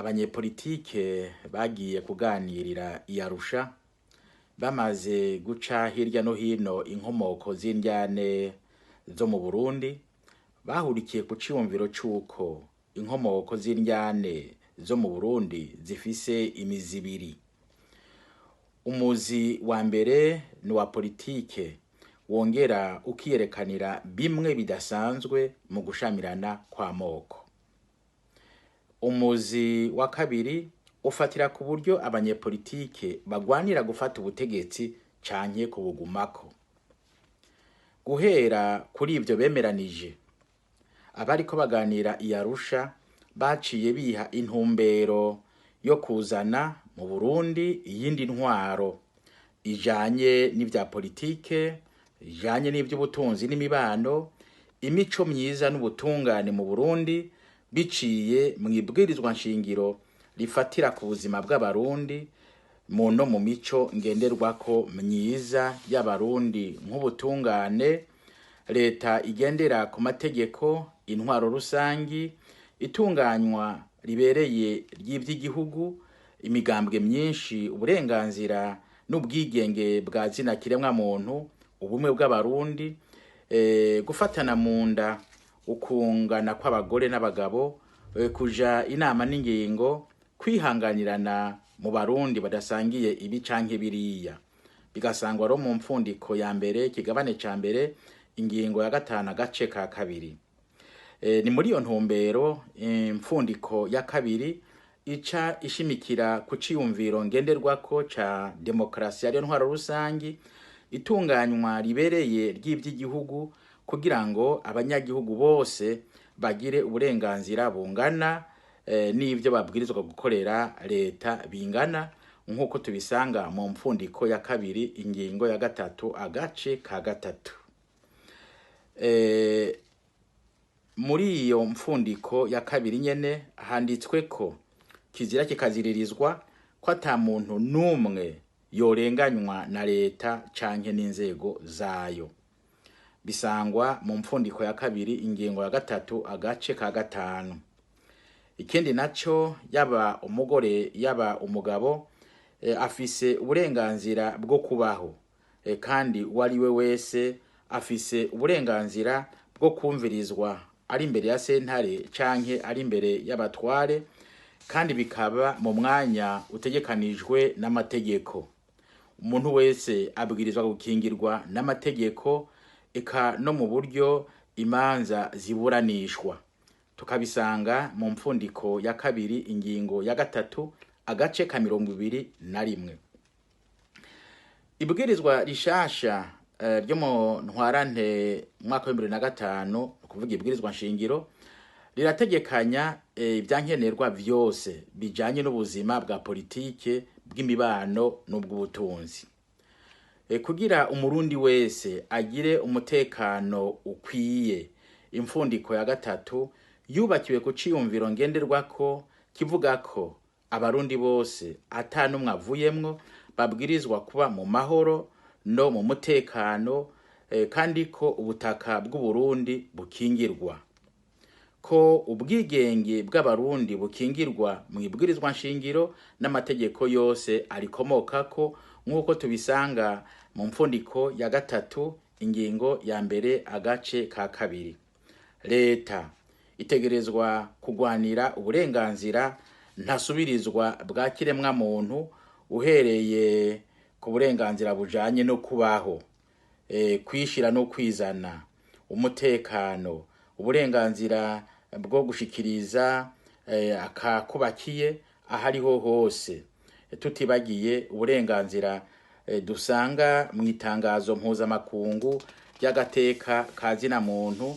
abanyepolitike bagiye kuganirira i Arusha bamaze guca hirya no hino inkomoko z'indyane zo mu Burundi, bahurikiye ku ciyumviro c'uko inkomoko z'indyane zo mu Burundi zifise imizi ibiri. Umuzi wa mbere ni wa politike wongera ukiyerekanira bimwe bidasanzwe mu gushamirana kw'amoko. Umuzi wa kabiri ufatira ku buryo abanyepolitike bagwanira gufata ubutegetsi canke kubugumako. Guhera kuri ivyo bemeranije, abariko baganira i Arusha baciye biha intumbero yo kuzana mu Burundi iyindi ntwaro ijanye n'ivya politike, ijanye n'ivy'ubutunzi n'imibano, imico myiza n'ubutungane mu Burundi biciye mw'ibwirizwa nshingiro rifatira ku buzima bw'abarundi no mu mico ngenderwako myiza y'abarundi nk'ubutungane, leta igendera ku mategeko, intwaro rusangi, itunganywa ribereye ry'ivy'igihugu, imigambwe myinshi, uburenganzira n'ubwigenge bwa zina kiremwa muntu, ubumwe bw'abarundi, gufatana mu nda, ukungana kw'abagore n'abagabo, kuja inama n'ingingo, kwihanganirana mu barundi badasangiye ibi canke biriya. Bigasangwa ro mu mpfundiko ya mbere, ikigabane ca mbere, ingingo ya 5 agace ka 2. Ni muri iyo ntumbero impfundiko ya 2 ica ishimikira ku ciyumviro ngenderwako ca demokrasi ariyo ntwaro rusangi, itunganywa ribereye ry'ivy'igihugu kugira ngo abanyagihugu bose bagire uburenganzira bungana n'ivyo babwirizwa gukorera leta bingana, nk'uko tubisanga mu mpfundiko ya 2 ingingo ya 3 agace ka 3. Muri iyo mpfundiko ya 2 nyene handitswe ko kizira kikaziririzwa ko ata muntu n'umwe yorenganywa na leta canke n'inzego zayo. Bisangwa mu mpfundiko ya 2 ingingo ya 3 agace ka 5. Ikindi naco, yaba umugore yaba umugabo afise uburenganzira bwo kubaho, kandi uwariwe wese afise uburenganzira bwo kumvirizwa ari imbere ya sentare canke ari imbere y'abatware, kandi bikaba mu mwanya utegekanijwe n'amategeko. Umuntu wese abwirizwa gukingirwa n'amategeko, eka no mu buryo imanza ziburanishwa. Tukabisanga mu mpfundiko ya 2 ingingo ya 3 agace ka 21. Ibwirizwa rishasha ryo mu ntwarante mwaka wa 2005, kuvuga ibwirizwa nshingiro, rirategekanya ibyankenerwa vyose bijanye n'ubuzima bwa politike, bw'imibano n'ubw'ubutunzi. Kugira umurundi wese agire umutekano ukwiye, impfundiko ya 3 yubakiwe ku ciyumviro ngenderwako kivuga ko abarundi bose ata numwe avuyemwo babwirizwa kuba mu mahoro no mu mutekano, kandi ko ubutaka bw'Uburundi bukingirwa, ko ubwigenge bw'abarundi bukingirwa mu ibwirizwa nshingiro n'amategeko yose arikomokako, nk'uko tubisanga mu mpfundiko ya 3 ingingo ya 1 agace ka 2. Leta itegerezwa kugwanira uburenganzira ntasubirizwa bwa kiremwa muntu, uhereye ku burenganzira bujanye no kubaho, kwishira no kwizana, umutekano, uburenganzira bwo gushikiriza akakubakiye ahariho hose, tutibagiye uburenganzira dusanga mu itangazo mpuzamakungu ry'agateka ka zina muntu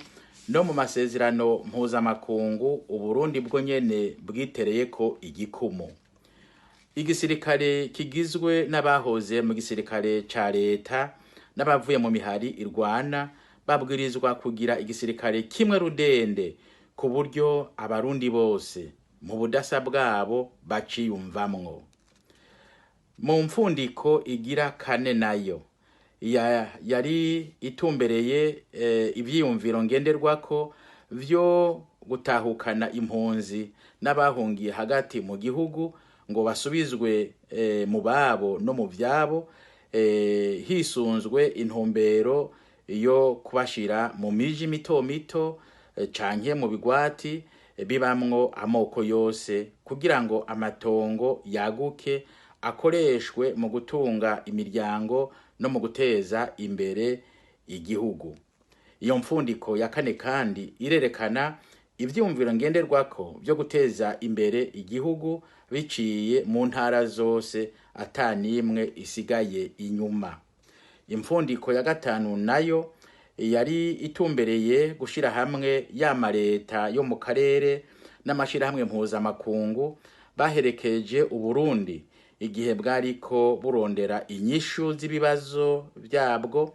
no mu masezerano mpuzamakungu Uburundi bwo nyene bwitereye ko igikumu. Igisirikare kigizwe n'abahoze mu gisirikare ca leta n'abavuye mu mihari irwana babwirizwa kugira igisirikare kimwe rudende, ku buryo abarundi bose mu budasa bwabo baciyumvamwo. Mu mfundiko igira 4 nayo yari itumbereye ivyiyumviro ngenderwako vyo gutahukana impunzi n'abahungiye hagati mu gihugu ngo basubizwe mu babo no mu vyabo, hisunzwe intumbero yo kubashira mu miji mito mito canke mu bigwati bibamwo amoko yose, kugira ngo amatongo yaguke akoreshwe mu gutunga imiryango no mu guteza imbere igihugu. Iyo mfundiko ya kane kandi irerekana ivyumviro ngenderwako vyo guteza imbere igihugu biciye mu ntara zose atanimwe isigaye inyuma. Imfundiko ya gatanu nayo yari itumbereye gushira hamwe ya mareta yo mu karere n'amashirahamwe mpuzamakungu baherekeje Uburundi igihe bwariko burondera inyishu z'ibibazo byabwo,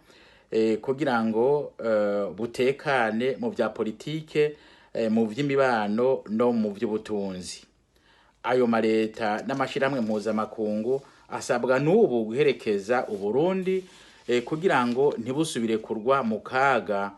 kugira ngo butekane mu vya politike, mu vy'imibano no mu vy'ubutunzi. Ayo mareta n'amashirahamwe mpuzamakungu asabwa n'ubu guherekeza Uburundi kugira ngo ntibusubire kurwa mu kaga